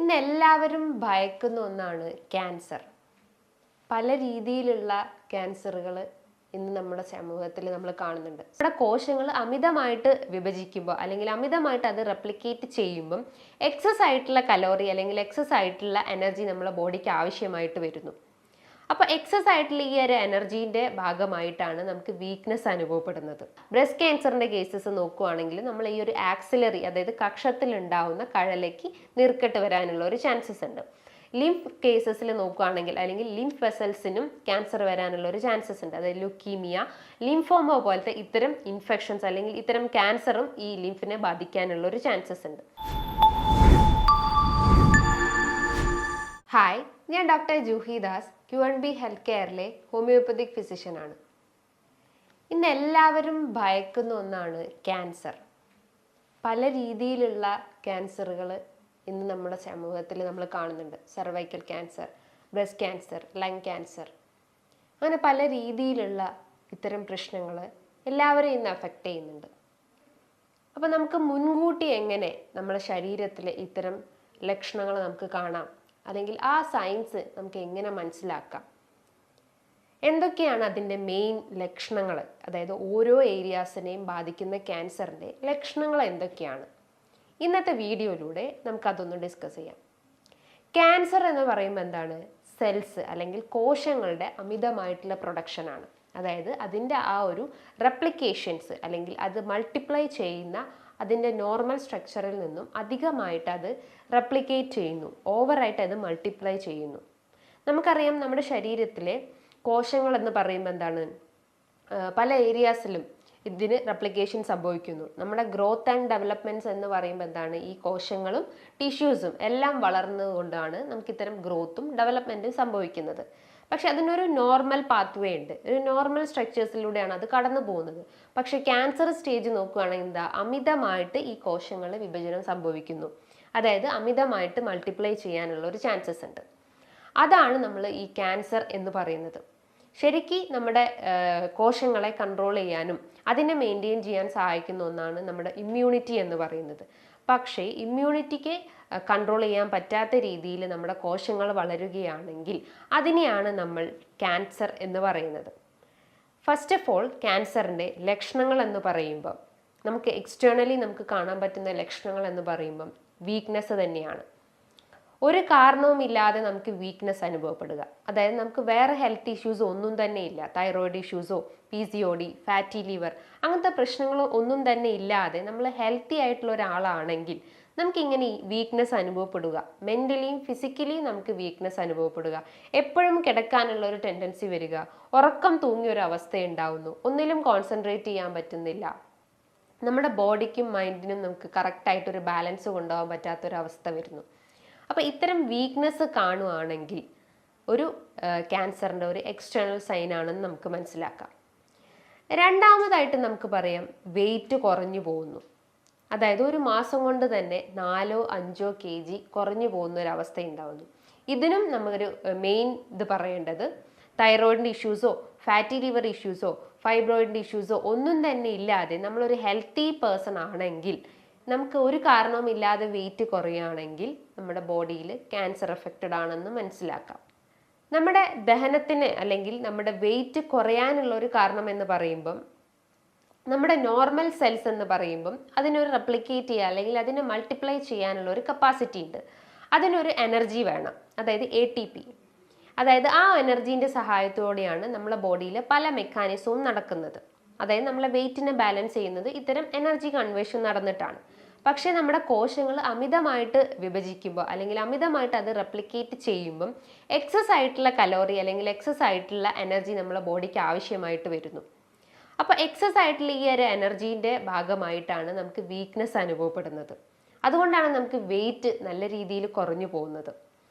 ഇന്ന് എല്ലാവരും ഭയക്കുന്ന ഒന്നാണ് ക്യാൻസർ. പല രീതിയിലുള്ള ക്യാൻസറുകൾ ഇന്ന് നമ്മുടെ സമൂഹത്തിൽ നമ്മൾ കാണുന്നുണ്ട്. നമ്മുടെ കോശങ്ങൾ അമിതമായിട്ട് വിഭജിക്കുമ്പോൾ അല്ലെങ്കിൽ അമിതമായിട്ട് അത് റെപ്ലിക്കേറ്റ് ചെയ്യുമ്പം എക്സസ് ആയിട്ടുള്ള കലോറി അല്ലെങ്കിൽ എക്സസ് ആയിട്ടുള്ള എനർജി നമ്മുടെ ബോഡിക്ക് ആവശ്യമായിട്ട് വരുന്നു. അപ്പോൾ എക്സസ് ആയിട്ടുള്ള ഈ ഒരു എനർജീൻ്റെ ഭാഗമായിട്ടാണ് നമുക്ക് വീക്ക്നെസ് അനുഭവപ്പെടുന്നത്. ബ്രസ്റ്റ് ക്യാൻസറിൻ്റെ കേസസ് നോക്കുകയാണെങ്കിൽ നമ്മൾ ഈ ഒരു ആക്സിലറി, അതായത് കക്ഷത്തിൽ ഉണ്ടാവുന്ന കഴലേക്ക് നീർക്കെട്ട് വരാനുള്ള ഒരു ചാൻസസ് ഉണ്ട്. ലിംഫ് കേസസിൽ നോക്കുകയാണെങ്കിൽ അല്ലെങ്കിൽ ലിംഫ് വെസൽസിനും ക്യാൻസർ വരാനുള്ള ഒരു ചാൻസസ് ഉണ്ട്. അതായത് ലുക്കീമിയ, ലിംഫോമ പോലത്തെ ഇത്തരം ഇൻഫെക്ഷൻസ് അല്ലെങ്കിൽ ഇത്തരം ക്യാൻസറും ഈ ലിംഫിനെ ബാധിക്കാനുള്ള ഒരു ചാൻസസ് ഉണ്ട്. ഹായ്, ഞാൻ doctor Juhi Das, QNB health കെയറിലെ ഹോമിയോപ്പതിക് ഫിസിഷ്യനാണ്. ഇന്ന് എല്ലാവരും ഭയക്കുന്ന ഒന്നാണ് ക്യാൻസർ. പല രീതിയിലുള്ള ക്യാൻസറുകൾ ഇന്ന് നമ്മുടെ സമൂഹത്തിൽ നമ്മൾ കാണുന്നുണ്ട്. Cervical cancer, breast cancer, lung cancer, അങ്ങനെ പല രീതിയിലുള്ള ഇത്തരം പ്രശ്നങ്ങൾ എല്ലാവരെയും ഇന്ന് അഫക്റ്റ് ചെയ്യുന്നുണ്ട്. അപ്പോൾ നമുക്ക് മുൻകൂട്ടി എങ്ങനെ നമ്മുടെ ശരീരത്തിൽ ഇത്തരം ലക്ഷണങ്ങൾ നമുക്ക് കാണാം, അല്ലെങ്കിൽ ആ സയൻസ് നമുക്ക് എങ്ങനെ മനസ്സിലാക്കാം, എന്തൊക്കെയാണ് അതിൻ്റെ മെയിൻ ലക്ഷണങ്ങൾ, അതായത് ഓരോ ഏരിയാസിനെയും ബാധിക്കുന്ന ക്യാൻസറിൻ്റെ ലക്ഷണങ്ങൾ എന്തൊക്കെയാണ്, ഇന്നത്തെ വീഡിയോയിലൂടെ നമുക്കതൊന്ന് ഡിസ്കസ് ചെയ്യാം. ക്യാൻസർ എന്ന് പറയുമ്പോൾ എന്താണ്? സെൽസ് അല്ലെങ്കിൽ കോശങ്ങളുടെ അമിതമായിട്ടുള്ള പ്രൊഡക്ഷനാണ്. അതായത് അതിൻ്റെ ആ ഒരു റെപ്ലിക്കേഷൻസ് അല്ലെങ്കിൽ അത് മൾട്ടിപ്ലൈ ചെയ്യുന്ന അതിൻ്റെ നോർമൽ സ്ട്രക്ചറിൽ നിന്നും അധികമായിട്ട് അത് റെപ്ലിക്കേറ്റ് ചെയ്യുന്നു, ഓവറായിട്ട് അത് മൾട്ടിപ്ലൈ ചെയ്യുന്നു. നമുക്കറിയാം നമ്മുടെ ശരീരത്തിലെ കോശങ്ങൾ എന്ന് പറയുമ്പോൾ എന്താണ്, പല ഏരിയാസിലും ഇതിന് റെപ്ലിക്കേഷൻ സംഭവിക്കുന്നു. നമ്മുടെ ഗ്രോത്ത് ആൻഡ് ഡെവലപ്മെൻറ്റ്സ് എന്ന് പറയുമ്പോൾ എന്താണ്, ഈ കോശങ്ങളും ടിഷ്യൂസും എല്ലാം വളർന്നുകൊണ്ടാണ് നമുക്ക് ഇത്തരം ഗ്രോത്തും ഡെവലപ്മെൻറ്റും സംഭവിക്കുന്നത്. പക്ഷെ അതിനൊരു നോർമൽ പാത്വേ ഉണ്ട്, ഒരു നോർമൽ സ്ട്രക്ചേഴ്സിലൂടെയാണ് അത് കടന്നു പോകുന്നത്. പക്ഷെ ക്യാൻസർ സ്റ്റേജ് നോക്കുകയാണെങ്കിൽ എന്താ, അമിതമായിട്ട് ഈ കോശങ്ങളുടെ വിഭജനം സംഭവിക്കുന്നു. അതായത് അമിതമായിട്ട് മൾട്ടിപ്ലൈ ചെയ്യാനുള്ള ഒരു ചാൻസസ് ഉണ്ട്. അതാണ് നമ്മൾ ഈ ക്യാൻസർ എന്ന് പറയുന്നത്. ശരിക്കും നമ്മുടെ കോശങ്ങളെ കൺട്രോൾ ചെയ്യാനും അതിനെ മെയിൻറ്റെയിൻ ചെയ്യാൻ സഹായിക്കുന്ന ഒന്നാണ് നമ്മുടെ ഇമ്മ്യൂണിറ്റി എന്ന് പറയുന്നത്. പക്ഷേ ഇമ്മ്യൂണിറ്റിക്ക് കൺട്രോൾ ചെയ്യാൻ പറ്റാത്ത രീതിയിൽ നമ്മുടെ കോശങ്ങൾ വളരുകയാണെങ്കിൽ അതിനെയാണ് നമ്മൾ ക്യാൻസർ എന്ന് പറയുന്നത്. ഫസ്റ്റ് ഓഫ് ഓൾ, ക്യാൻസറിൻ്റെ ലക്ഷണങ്ങൾ എന്ന് പറയുമ്പോൾ നമുക്ക് എക്സ്റ്റേണലി നമുക്ക് കാണാൻ പറ്റുന്ന ലക്ഷണങ്ങൾ എന്ന് പറയുമ്പം വീക്ക്നെസ് തന്നെയാണ്. ഒരു കാരണവുമില്ലാതെ നമുക്ക് വീക്ക്നെസ് അനുഭവപ്പെടുക, അതായത് നമുക്ക് വേറെ ഹെൽത്ത് ഇഷ്യൂസ് ഒന്നും തന്നെ ഇല്ല, തൈറോയിഡ് ഇഷ്യൂസോ PCOD, ഫാറ്റി ലിവർ, അങ്ങനത്തെ പ്രശ്നങ്ങളോ ഒന്നും തന്നെ ഇല്ലാതെ നമ്മൾ ഹെൽത്തി ആയിട്ടുള്ള ഒരാളാണെങ്കിൽ നമുക്കിങ്ങനെ വീക്ക്നെസ് അനുഭവപ്പെടുക, മെൻ്റലിയും ഫിസിക്കലിയും നമുക്ക് വീക്ക്നെസ് അനുഭവപ്പെടുക, എപ്പോഴും കിടക്കാനുള്ള ഒരു ടെൻഡൻസി വരിക, ഉറക്കം തൂങ്ങിയ ഒരു അവസ്ഥ ഉണ്ടാവുന്നു, ഒന്നിലും കോൺസെൻട്രേറ്റ് ചെയ്യാൻ പറ്റുന്നില്ല, നമ്മുടെ ബോഡിക്കും മൈൻഡിനും നമുക്ക് കറക്റ്റായിട്ടൊരു ബാലൻസ് കൊണ്ടുപോകാൻ പറ്റാത്തൊരവസ്ഥ വരുന്നു. അപ്പോൾ ഇത്തരം വീക്ക്നെസ് കാണുകയാണെങ്കിൽ ഒരു ക്യാൻസറിൻ്റെ ഒരു എക്സ്റ്റേണൽ സൈൻ ആണെന്ന് നമുക്ക് മനസ്സിലാക്കാം. രണ്ടാമതായിട്ട് നമുക്ക് പറയാം, വെയിറ്റ് കുറഞ്ഞു പോകുന്നു. അതായത് ഒരു മാസം കൊണ്ട് തന്നെ 4-5 kg കുറഞ്ഞു പോകുന്ന ഒരു അവസ്ഥ ഉണ്ടാവുന്നു. ഇതിനും നമുക്കൊരു മെയിൻ ഇത് പറയേണ്ടത്, തൈറോയിഡിൻ്റെ ഇഷ്യൂസോ ഫാറ്റി ലിവർ ഇഷ്യൂസോ ഫൈബ്രോയിഡിൻ്റെ ഇഷ്യൂസോ ഒന്നും തന്നെ ഇല്ലാതെ നമ്മളൊരു ഹെൽത്തി പേഴ്സൺ ആണെങ്കിൽ, നമുക്ക് ഒരു കാരണവുമില്ലാതെ വെയിറ്റ് കുറയുകയാണെങ്കിൽ നമ്മുടെ ബോഡിയിൽ ക്യാൻസർ എഫക്റ്റഡ് ആണെന്ന് മനസ്സിലാക്കാം. നമ്മുടെ ദഹനത്തിന് അല്ലെങ്കിൽ നമ്മുടെ വെയിറ്റ് കുറയാനുള്ള ഒരു കാരണം എന്ന് പറയുമ്പം, നമ്മുടെ നോർമൽ സെൽസ് എന്ന് പറയുമ്പം അതിനൊരു റെപ്ലിക്കേറ്റ് ചെയ്യുക അല്ലെങ്കിൽ അതിനെ മൾട്ടിപ്ലൈ ചെയ്യാനുള്ള ഒരു കപ്പാസിറ്റി ഉണ്ട്. അതിനൊരു എനർജി വേണം, അതായത് ATP. അതായത് ആ എനർജീൻ്റെ സഹായത്തോടെയാണ് നമ്മളെ ബോഡിയിൽ പല മെക്കാനിസവും നടക്കുന്നത്. അതായത് നമ്മളെ വെയിറ്റിനെ ബാലൻസ് ചെയ്യുന്നത് ഇത്തരം എനർജി കൺവേർഷൻ നടന്നിട്ടാണ്. പക്ഷേ നമ്മുടെ കോശങ്ങൾ അമിതമായിട്ട് വിഭജിക്കുമ്പോൾ അല്ലെങ്കിൽ അമിതമായിട്ട് അത് റെപ്ലിക്കേറ്റ് ചെയ്യുമ്പം എക്സസ് ആയിട്ടുള്ള കലോറി അല്ലെങ്കിൽ എക്സസ് ആയിട്ടുള്ള എനർജി നമ്മളെ ബോഡിക്ക് ആവശ്യമായിട്ട് വരുന്നു. അപ്പോൾ എക്സസ് ആയിട്ടുള്ള ഈ ഒരു എനർജീൻ്റെ ഭാഗമായിട്ടാണ് നമുക്ക് വീക്ക്നെസ് അനുഭവപ്പെടുന്നത്. അതുകൊണ്ടാണ് നമുക്ക് വെയിറ്റ് നല്ല രീതിയിൽ കുറഞ്ഞു പോകുന്നത്.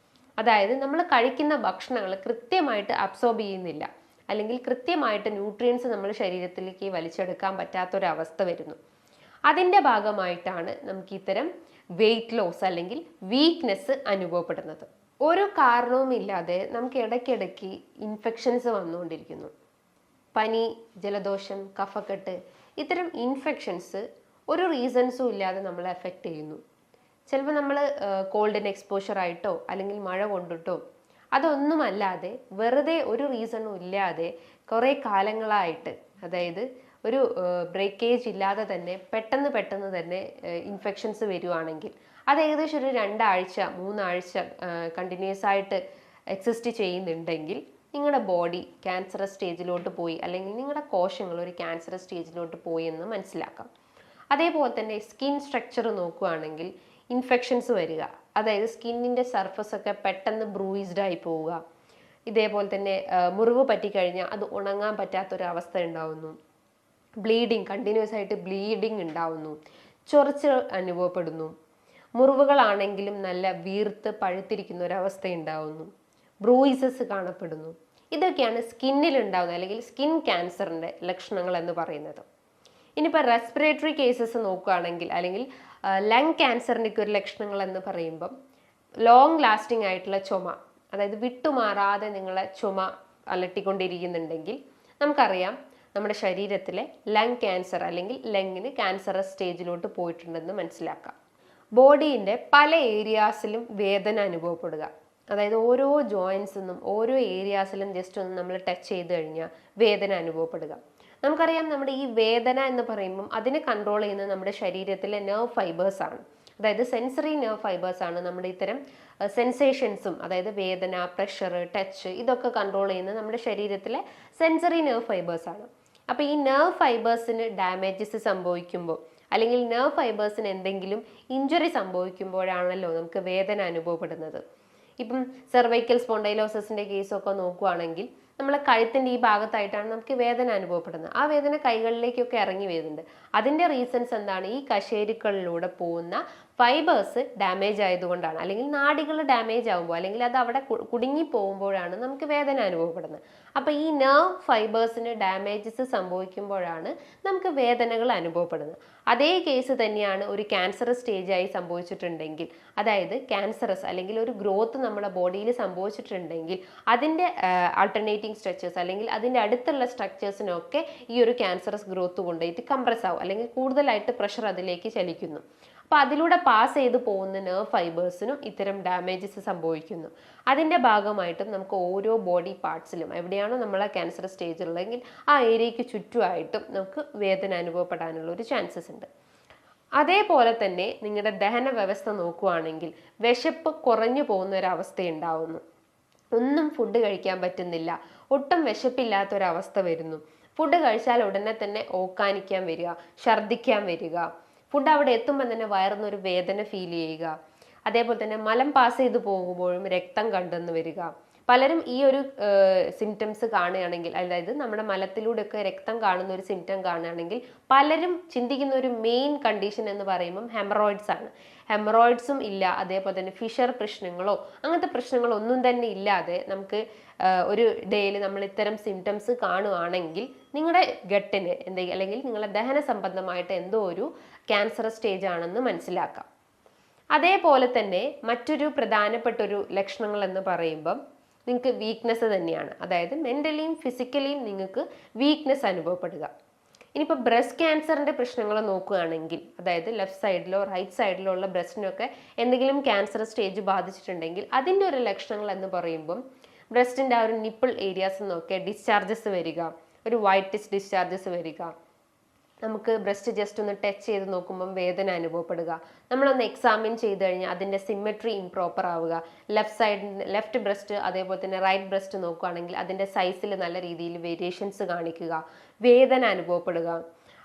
അതായത് നമ്മൾ കഴിക്കുന്ന ഭക്ഷണങ്ങൾ കൃത്യമായിട്ട് അബ്സോർബ് ചെയ്യുന്നില്ല, അല്ലെങ്കിൽ കൃത്യമായിട്ട് ന്യൂട്രിയൻസ് നമ്മൾ ശരീരത്തിലേക്ക് വലിച്ചെടുക്കാൻ പറ്റാത്തൊരവസ്ഥ വരുന്നു. അതിൻ്റെ ഭാഗമായിട്ടാണ് നമുക്ക് ഇത്തരം വെയിറ്റ് ലോസ് അല്ലെങ്കിൽ വീക്ക്നെസ് അനുഭവപ്പെടുന്നത്. ഒരു കാരണവുമില്ലാതെ നമുക്ക് ഇടയ്ക്കിടയ്ക്ക് ഇൻഫെക്ഷൻസ് വന്നുകൊണ്ടിരിക്കുന്നു. പനി, ജലദോഷം, കഫക്കെട്ട്, ഇത്തരം ഇൻഫെക്ഷൻസ് ഒരു റീസൺസും ഇല്ലാതെ നമ്മളെ എഫക്റ്റ് ചെയ്യുന്നു. ചിലപ്പോൾ നമ്മൾ കോൾഡിന് എക്സ്പോഷർ ആയിട്ടോ അല്ലെങ്കിൽ മഴ കൊണ്ടിട്ടോ അതൊന്നുമല്ലാതെ വെറുതെ ഒരു റീസണും ഇല്ലാതെ കുറേ കാലങ്ങളായിട്ട്, അതായത് ഒരു ബ്രേക്കേജ് ഇല്ലാതെ തന്നെ പെട്ടെന്ന് തന്നെ ഇൻഫെക്ഷൻസ് വരുവാണെങ്കിൽ അത് ഏകദേശം ഒരു 2 ആഴ്ച 3 ആഴ്ച കണ്ടിന്യൂസ് ആയിട്ട് എക്സിസ്റ്റ് ചെയ്യുന്നുണ്ടെങ്കിൽ നിങ്ങളുടെ ബോഡി ക്യാൻസറസ് സ്റ്റേജിലോട്ട് പോയി, അല്ലെങ്കിൽ നിങ്ങളുടെ കോശങ്ങൾ ഒരു ക്യാൻസറസ് സ്റ്റേജിലോട്ട് പോയി എന്ന് മനസ്സിലാക്കാം. അതേപോലെ തന്നെ സ്കിൻ സ്ട്രക്ചർ നോക്കുകയാണെങ്കിൽ ഇൻഫെക്ഷൻസ് വരിക, അതായത് സ്കിന്നിൻ്റെ സർഫസ് ഒക്കെ പെട്ടെന്ന് ബ്രൂയിസ്ഡ് ആയി പോവുക. ഇതേപോലെ തന്നെ മുറിവ് പറ്റിക്കഴിഞ്ഞാൽ അത് ഉണങ്ങാൻ പറ്റാത്തൊരവസ്ഥ ഉണ്ടാവുന്നു. ബ്ലീഡിങ്, കണ്ടിന്യൂസ് ആയിട്ട് ബ്ലീഡിങ് ഉണ്ടാവുന്നു. ചൊറിച്ചിൽ അനുഭവപ്പെടുന്നു. മുറിവുകളാണെങ്കിലും നല്ല വീർത്ത് പഴുത്തിരിക്കുന്ന ഒരവസ്ഥ ഉണ്ടാവുന്നു. ബ്രൂയിസസ് കാണപ്പെടുന്നു. ഇതൊക്കെയാണ് സ്കിന്നിൽ ഉണ്ടാവുന്നത് അല്ലെങ്കിൽ സ്കിൻ ക്യാൻസറിൻ്റെ ലക്ഷണങ്ങൾ എന്ന് പറയുന്നത്. ഇനിയിപ്പോൾ റെസ്പിറേറ്ററി കേസസ് നോക്കുകയാണെങ്കിൽ അല്ലെങ്കിൽ ലങ് ക്യാൻസറിൻ്റെ ഒരു ലക്ഷണങ്ങൾ എന്ന് പറയുമ്പം ലോങ് ലാസ്റ്റിംഗ് ആയിട്ടുള്ള ചുമ, അതായത് വിട്ടുമാറാതെ നിങ്ങളെ ചുമ അലട്ടിക്കൊണ്ടിരിക്കുന്നുണ്ടെങ്കിൽ നമുക്കറിയാം നമ്മുടെ ശരീരത്തിലെ ലങ് ക്യാൻസർ അല്ലെങ്കിൽ ലങ്ങിന് ക്യാൻസറസ് സ്റ്റേജിലോട്ട് പോയിട്ടുണ്ടെന്ന് മനസ്സിലാക്കാം. ബോഡീൻ്റെ പല ഏരിയാസിലും വേദന അനുഭവപ്പെടുക, അതായത് ഓരോ ജോയിൻസിനും ഓരോ ഏരിയാസിലും ജസ്റ്റ് ഒന്ന് നമ്മൾ ടച്ച് ചെയ്ത് കഴിഞ്ഞാൽ വേദന അനുഭവപ്പെടുക. നമുക്കറിയാം നമ്മുടെ ഈ വേദന എന്ന് പറയുമ്പം അതിനെ കൺട്രോൾ ചെയ്യുന്നത് നമ്മുടെ ശരീരത്തിലെ നെർവ് ഫൈബേഴ്സ് ആണ്. അതായത് സെൻസറി നെർവ് ഫൈബേഴ്സ് ആണ് നമ്മുടെ ഇത്തരം സെൻസേഷൻസും, അതായത് വേദന, പ്രഷർ, ടച്ച്, ഇതൊക്കെ കൺട്രോൾ ചെയ്യുന്നത് നമ്മുടെ ശരീരത്തിലെ സെൻസറി നെർവ് ഫൈബേഴ്സ് ആണ്. അപ്പോൾ ഈ നെർവ് ഫൈബേഴ്സിന് ഡാമേജസ് സംഭവിക്കുമ്പോൾ അല്ലെങ്കിൽ നെർവ് ഫൈബേഴ്സിന് എന്തെങ്കിലും ഇഞ്ചുറി സംഭവിക്കുമ്പോഴാണല്ലോ നമുക്ക് വേദന അനുഭവപ്പെടുന്നത്. ഇപ്പം സെർവൈക്കൽ സ്പോണ്ടൈലോസിന്റെ കേസൊക്കെ നോക്കുകയാണെങ്കിൽ നമ്മളെ കഴുത്തിൻ്റെ ഈ ഭാഗത്തായിട്ടാണ് നമുക്ക് വേദന അനുഭവപ്പെടുന്നത്. ആ വേദന കൈകളിലേക്കൊക്കെ ഇറങ്ങി വരുന്നുണ്ട്. അതിൻ്റെ റീസൺസ് എന്താണ്? ഈ കശേരുക്കളിലൂടെ പോകുന്ന ഫൈബേഴ്സ് ഡാമേജ് ആയതുകൊണ്ടാണ്, അല്ലെങ്കിൽ നാഡികൾ ഡാമേജ് ആകുമ്പോൾ അല്ലെങ്കിൽ അത് അവിടെ കുടുങ്ങി പോകുമ്പോഴാണ് നമുക്ക് വേദന അനുഭവപ്പെടുന്നത്. അപ്പോൾ ഈ നെർവ് ഫൈബേഴ്സിന് ഡാമേജസ് സംഭവിക്കുമ്പോഴാണ് നമുക്ക് വേദനകൾ അനുഭവപ്പെടുന്നത്. അതേ കേസ് തന്നെയാണ് ഒരു ക്യാൻസറസ് സ്റ്റേജായി സംഭവിച്ചിട്ടുണ്ടെങ്കിൽ, അതായത് ക്യാൻസറസ് അല്ലെങ്കിൽ ഒരു ഗ്രോത്ത് നമ്മുടെ ബോഡിയിൽ സംഭവിച്ചിട്ടുണ്ടെങ്കിൽ അതിൻ്റെ ആൾട്ടർനേറ്റിംഗ് സ്ട്രക്ചേഴ്സ് അല്ലെങ്കിൽ അതിൻ്റെ അടുത്തുള്ള സ്ട്രക്ചേഴ്സിനൊക്കെ ഈ ഒരു ക്യാൻസറസ് ഗ്രോത്ത് കൊണ്ടുപോയിട്ട് കംപ്രസ് ആവും, അല്ലെങ്കിൽ കൂടുതലായിട്ട് പ്രഷർ അതിലേക്ക് ചലിക്കുന്നു. അപ്പോൾ അതിലൂടെ പാസ് ചെയ്ത് പോകുന്ന നെർവ് ഫൈബേഴ്സിനും ഇത്തരം ഡാമേജസ് സംഭവിക്കുന്നു. അതിൻ്റെ ഭാഗമായിട്ടും നമുക്ക് ഓരോ ബോഡി പാർട്സിലും എവിടെയാണോ നമ്മളെ ക്യാൻസർ സ്റ്റേജിലുള്ളതെങ്കിൽ ആ ഏരിയയ്ക്ക് ചുറ്റുമായിട്ടും നമുക്ക് വേദന അനുഭവപ്പെടാനുള്ള ഒരു ചാൻസസ് ഉണ്ട്. അതേപോലെ തന്നെ നിങ്ങളുടെ ദഹന വ്യവസ്ഥ നോക്കുകയാണെങ്കിൽ വിശപ്പ് കുറഞ്ഞു പോകുന്ന ഒരവസ്ഥ ഉണ്ടാവുന്നു. ഒന്നും ഫുഡ് കഴിക്കാൻ പറ്റുന്നില്ല, ഒട്ടും വിശപ്പില്ലാത്തൊരവസ്ഥ വരുന്നു. ഫുഡ് കഴിച്ചാൽ ഉടനെ തന്നെ ഓക്കാനിക്കാൻ വരിക, ഛർദ്ദിക്കാൻ വരിക, ഫുഡ് അവിടെ എത്തുമ്പോൾ തന്നെ വയറിനൊരു വേദന ഫീൽ ചെയ്യുക. അതേപോലെ തന്നെ മലം പാസ് ചെയ്ത് പോകുമ്പോഴും രക്തം കണ്ടെന്ന് വരിക. പലരും ഈ ഒരു സിംറ്റംസ് കാണുകയാണെങ്കിൽ, അതായത് നമ്മുടെ മലത്തിലൂടെയൊക്കെ രക്തം കാണുന്ന ഒരു സിംറ്റം കാണുകയാണെങ്കിൽ പലരും ചിന്തിക്കുന്ന ഒരു മെയിൻ കണ്ടീഷൻ എന്ന് പറയുമ്പം ഹെമറോയിഡ്സ് ആണ്. ഹെമറോയിഡ്സും ഇല്ല, അതേപോലെ തന്നെ ഫിഷർ പ്രശ്നങ്ങളോ അങ്ങനത്തെ പ്രശ്നങ്ങളോ ഒന്നും തന്നെ ഇല്ലാതെ നമുക്ക് ഒരു ഡേയിൽ നമ്മൾ ഇത്തരം സിംറ്റംസ് കാണുകയാണെങ്കിൽ നിങ്ങളുടെ ഗട്ടിന് എന്തെങ്കിലും അല്ലെങ്കിൽ നിങ്ങളുടെ ദഹന സംബന്ധമായിട്ട് എന്തോ ഒരു ക്യാൻസർ സ്റ്റേജ് ആണെന്ന് മനസ്സിലാക്കാം. അതേപോലെ തന്നെ മറ്റൊരു പ്രധാനപ്പെട്ടൊരു ലക്ഷണങ്ങൾ എന്ന് പറയുമ്പം നിങ്ങൾക്ക് വീക്ക്നെസ് തന്നെയാണ്. അതായത് മെൻ്റലിയും ഫിസിക്കലിയും നിങ്ങൾക്ക് വീക്ക്നെസ് അനുഭവപ്പെടുക. ഇനിയിപ്പോൾ ബ്രസ്റ്റ് ക്യാൻസറിൻ്റെ പ്രശ്നങ്ങൾ നോക്കുകയാണെങ്കിൽ, അതായത് ലെഫ്റ്റ് സൈഡിലോ റൈറ്റ് സൈഡിലോ ഉള്ള ബ്രസ്റ്റിനൊക്കെ എന്തെങ്കിലും ക്യാൻസർ സ്റ്റേജ് ബാധിച്ചിട്ടുണ്ടെങ്കിൽ അതിൻ്റെ ഒരു ലക്ഷണങ്ങൾ എന്ന് പറയുമ്പം ബ്രസ്റ്റിൻ്റെ ആ ഒരു നിപ്പിൾ ഏരിയാസ് നിന്നൊക്കെ ഡിസ്ചാർജസ് വരിക, ഒരു വൈറ്റിഷ് ഡിസ്ചാർജസ് വരിക, നമുക്ക് ബ്രസ്റ്റ് ജസ്റ്റ് ഒന്ന് ടച്ച് ചെയ്ത് നോക്കുമ്പം വേദന അനുഭവപ്പെടുക, നമ്മളൊന്ന് എക്സാമിൻ ചെയ്ത് കഴിഞ്ഞാൽ അതിൻ്റെ സിമെട്രി ഇംപ്രോപ്പർ ആവുക, ലെഫ്റ്റ് ബ്രസ്റ്റ് അതേപോലെ തന്നെ റൈറ്റ് ബ്രസ്റ്റ് നോക്കുകയാണെങ്കിൽ അതിൻ്റെ സൈസിൽ നല്ല രീതിയിൽ വേരിയേഷൻസ് കാണിക്കുക, വേദന അനുഭവപ്പെടുക.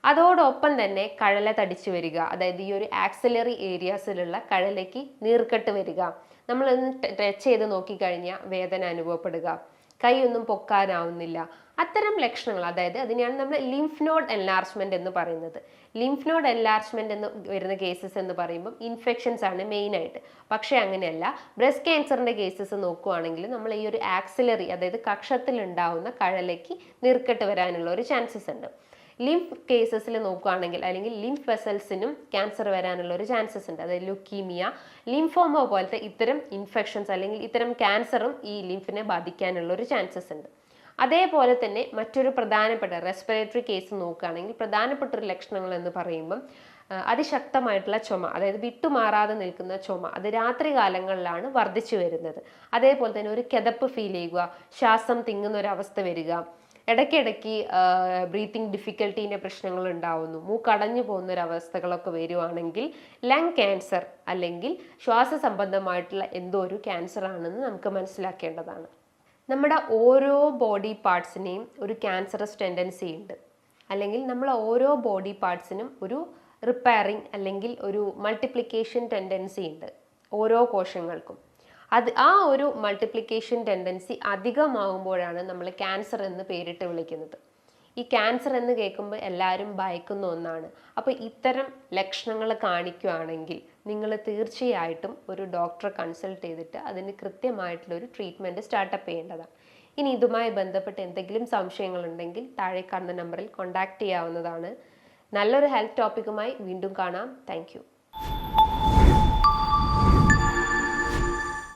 അതോടൊപ്പം തന്നെ കഴല തടിച്ചു വരിക, അതായത് ഈ ഒരു ആക്സിലറി ഏരിയാസിലുള്ള കഴലയ്ക്ക് നീർക്കെട്ട് വരിക, നമ്മളൊന്ന് ടച്ച് ചെയ്ത് നോക്കിക്കഴിഞ്ഞാൽ വേദന അനുഭവപ്പെടുക, കൈയൊന്നും പൊക്കാനാവുന്നില്ല. അത്തരം ലക്ഷണങ്ങൾ, അതായത് അതിനെയാണ് നമ്മൾ ലിംഫ് നോഡ് എൻലാർജ്മെന്റ് എന്ന് പറയുന്നത്. ലിംഫ് നോഡ് എൻലാർജ്മെന്റ് എന്ന് വരുന്ന കേസസ് എന്ന് പറയുമ്പോൾ ഇൻഫെക്ഷൻസ് ആണ് മെയിൻ ആയിട്ട്. പക്ഷേ അങ്ങനെയല്ല, ബ്രസ്റ്റ് ക്യാൻസറിന്റെ കേസസ് നോക്കുകയാണെങ്കിൽ നമ്മൾ ഈ ഒരു ആക്സിലറി, അതായത് കക്ഷത്തിൽ ഉണ്ടാവുന്ന കഴലയ്ക്ക് നീർക്കെട്ട് വരാനുള്ള ഒരു ചാൻസസ് ഉണ്ട്. ലിംഫ് കേസസിൽ നോക്കുകയാണെങ്കിൽ അല്ലെങ്കിൽ ലിംഫ് വെസൽസിനും ക്യാൻസർ വരാനുള്ള ഒരു ചാൻസസ് ഉണ്ട്. അതായത് ലുക്കീമിയ, ലിംഫോമ പോലത്തെ ഇത്തരം ഇൻഫെക്ഷൻസ് അല്ലെങ്കിൽ ഇത്തരം ക്യാൻസറും ഈ ലിംഫിനെ ബാധിക്കാനുള്ള ഒരു ചാൻസസ് ഉണ്ട്. അതേപോലെ തന്നെ മറ്റൊരു പ്രധാനപ്പെട്ട റെസ്പിറേറ്ററി കേസ് നോക്കുകയാണെങ്കിൽ പ്രധാനപ്പെട്ട ഒരു ലക്ഷണങ്ങൾ എന്ന് പറയുമ്പം അതിശക്തമായിട്ടുള്ള ചുമ, അതായത് വിട്ടുമാറാതെ നിൽക്കുന്ന ചുമ, അത് രാത്രി കാലങ്ങളിലാണ് വർദ്ധിച്ചു വരുന്നത്. അതേപോലെ തന്നെ ഒരു കിതപ്പ് ഫീൽ ചെയ്യുക, ശ്വാസം തിങ്ങുന്ന ഒരു അവസ്ഥ വരിക, ഇടയ്ക്കിടയ്ക്ക് ബ്രീത്തിങ് ഡിഫിക്കൽട്ടീൻ്റെ പ്രശ്നങ്ങൾ ഉണ്ടാവുന്നു, മൂക്കടഞ്ഞു പോകുന്ന ഒരു അവസ്ഥകളൊക്കെ വരുവാണെങ്കിൽ ലങ് ക്യാൻസർ അല്ലെങ്കിൽ ശ്വാസ സംബന്ധമായിട്ടുള്ള എന്തോ ഒരു ക്യാൻസർ ആണെന്ന് നമുക്ക് മനസ്സിലാക്കേണ്ടതാണ്. നമ്മുടെ ഓരോ ബോഡി പാർട്സിനെയും ഒരു ക്യാൻസറസ് ടെൻഡൻസി ഉണ്ട്, അല്ലെങ്കിൽ നമ്മൾ ഓരോ ബോഡി പാർട്സിനും ഒരു റിപ്പയറിങ് അല്ലെങ്കിൽ ഒരു മൾട്ടിപ്ലിക്കേഷൻ ടെൻഡൻസി ഉണ്ട് ഓരോ കോശങ്ങൾക്കും. ആ ഒരു മൾട്ടിപ്ലിക്കേഷൻ ടെൻഡൻസി അധികമാകുമ്പോഴാണ് നമ്മൾ ക്യാൻസർ എന്ന് പേരിട്ട് വിളിക്കുന്നത്. ഈ ക്യാൻസർ എന്ന് കേൾക്കുമ്പോൾ എല്ലാവരും ഭയക്കുന്ന ഒന്നാണ്. അപ്പോൾ ഇത്തരം ലക്ഷണങ്ങൾ കാണിക്കുകയാണെങ്കിൽ നിങ്ങൾ തീർച്ചയായിട്ടും ഒരു ഡോക്ടറെ കൺസൾട്ട് ചെയ്തിട്ട് അതിന് കൃത്യമായിട്ടുള്ളൊരു ട്രീറ്റ്മെൻറ്റ് സ്റ്റാർട്ടപ്പ് ചെയ്യേണ്ടതാണ്. ഇനി ഇതുമായി ബന്ധപ്പെട്ട് എന്തെങ്കിലും സംശയങ്ങളുണ്ടെങ്കിൽ താഴെ കാണുന്ന നമ്പറിൽ കോൺടാക്റ്റ് ചെയ്യാവുന്നതാണ്. നല്ലൊരു ഹെൽത്ത് ടോപ്പിക്കുമായി വീണ്ടും കാണാം. താങ്ക്